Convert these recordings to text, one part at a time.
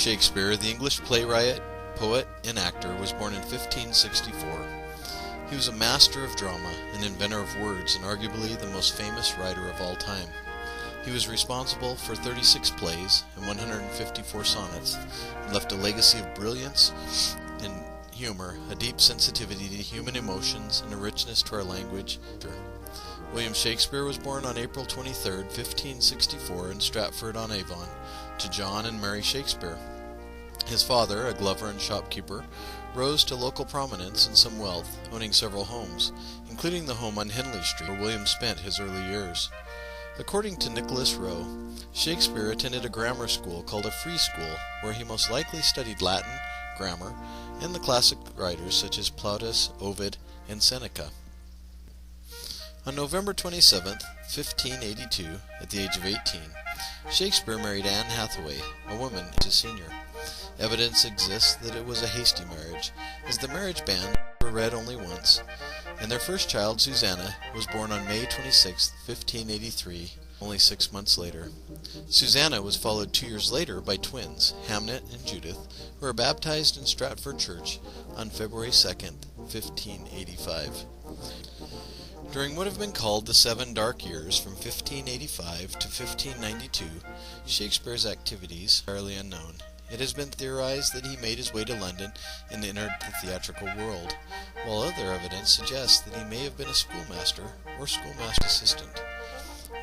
Shakespeare, the English playwright, poet, and actor, was born in 1564. He was a master of drama, an inventor of words, and arguably the most famous writer of all time. He was responsible for 36 plays and 154 sonnets, and left a legacy of brilliance and humor, a deep sensitivity to human emotions, and a richness to our language. William Shakespeare was born on April 23, 1564, in Stratford-on-Avon, to John and Mary Shakespeare. His father, a glover and shopkeeper, rose to local prominence and some wealth, owning several homes, including the home on Henley Street where William spent his early years. According to Nicholas Rowe, Shakespeare attended a grammar school called a free school, where he most likely studied Latin, grammar, and the classic writers such as Plautus, Ovid, and Seneca. On November 27, 1582, at the age of 18, Shakespeare married Anne Hathaway, a woman to senior. Evidence exists that it was a hasty marriage, as the marriage bans were read only once, and their first child, Susanna, was born on May 26, 1583, only 6 months later. Susanna was followed 2 years later by twins, Hamnet and Judith, who were baptized in Stratford Church on February 2, 1585. During what have been called the 7 dark years from 1585 to 1592, Shakespeare's activities are fairly unknown. It has been theorized that he made his way to London and entered the theatrical world, while other evidence suggests that he may have been a schoolmaster or schoolmaster assistant.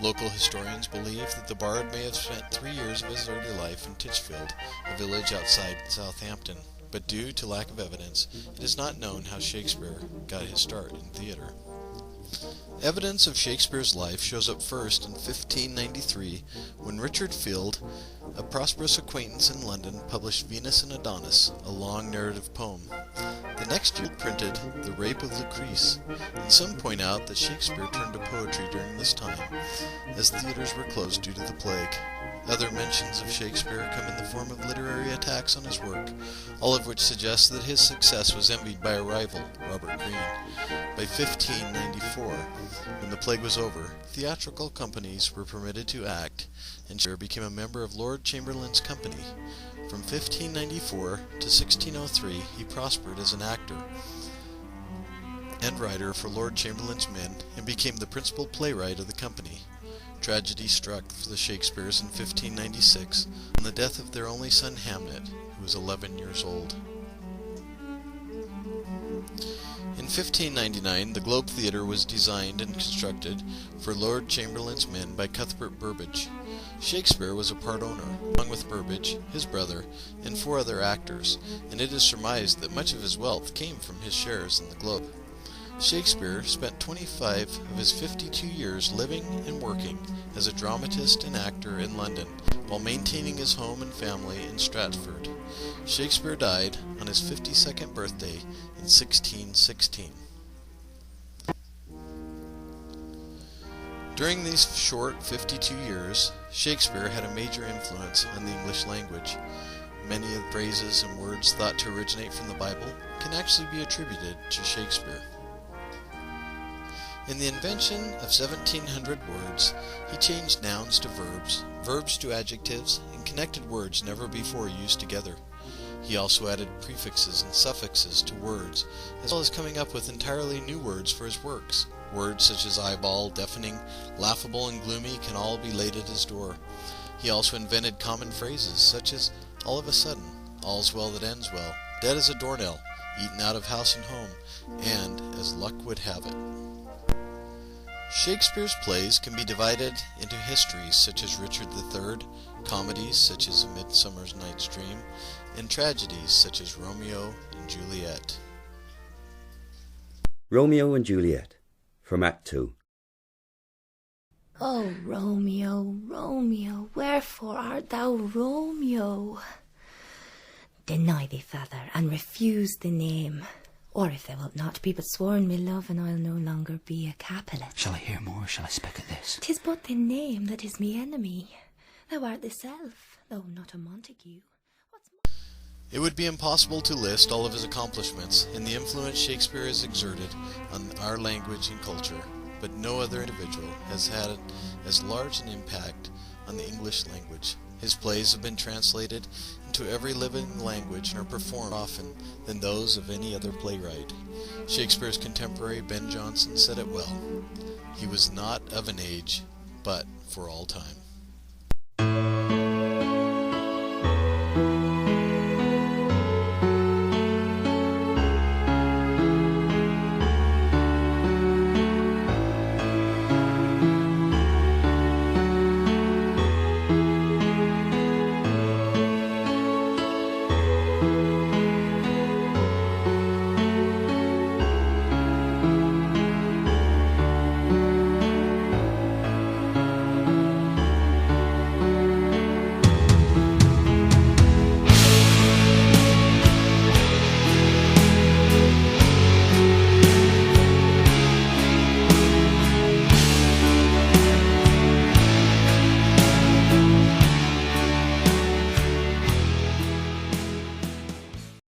Local historians believe that the bard may have spent 3 years of his early life in Titchfield, a village outside Southampton, but due to lack of evidence, it is not known how Shakespeare got his start in theatre. Evidence of Shakespeare's life shows up first in 1593, when Richard Field, a prosperous acquaintance in London, published Venus and Adonis, a long narrative poem. The next year printed The Rape of Lucrece, and some point out that Shakespeare turned to poetry during this time, as theaters were closed due to the plague. Other mentions of Shakespeare come in the form of literary attacks on his work, all of which suggest that his success was envied by a rival, Robert Greene. By 1594, when the plague was over, theatrical companies were permitted to act, and Shakespeare became a member of Lord Chamberlain's company. From 1594 to 1603, he prospered as an actor and writer for Lord Chamberlain's men, and became the principal playwright of the company. Tragedy struck for the Shakespeares in 1596 on the death of their only son Hamnet, who was 11 years old. In 1599, the Globe Theatre was designed and constructed for Lord Chamberlain's men by Cuthbert Burbage. Shakespeare was a part owner, along with Burbage, his brother, and 4 other actors, and it is surmised that much of his wealth came from his shares in the Globe. Shakespeare spent 25 of his 52 years living and working as a dramatist and actor in London, while maintaining his home and family in Stratford. Shakespeare died on his 52nd birthday in 1616. During these short 52 years, Shakespeare had a major influence on the English language. Many of the phrases and words thought to originate from the Bible can actually be attributed to Shakespeare. In the invention of 1,700 words, he changed nouns to verbs, verbs to adjectives, and connected words never before used together. He also added prefixes and suffixes to words, as well as coming up with entirely new words for his works. Words such as eyeball, deafening, laughable, and gloomy can all be laid at his door. He also invented common phrases such as all of a sudden, all's well that ends well, dead as a doornail, eaten out of house and home, and as luck would have it. Shakespeare's plays can be divided into histories such as Richard III, comedies such as A Midsummer Night's Dream, and tragedies such as Romeo and Juliet. Romeo and Juliet, from Act 2. O Romeo, Romeo, wherefore art thou Romeo? Deny thee, father, and refuse the name. Or if thou wilt not, be but sworn me love, and I'll no longer be a Capulet. Shall I hear more, or shall I speak at this? 'Tis but the name that is me enemy. Thou art the self, though not a Montague. It would be impossible to list all of his accomplishments and the influence Shakespeare has exerted on our language and culture, but no other individual has had as large an impact on the English language. His plays have been translated into every living language and are performed often than those of any other playwright. Shakespeare's contemporary Ben Jonson said it well. He was not of an age, but for all time.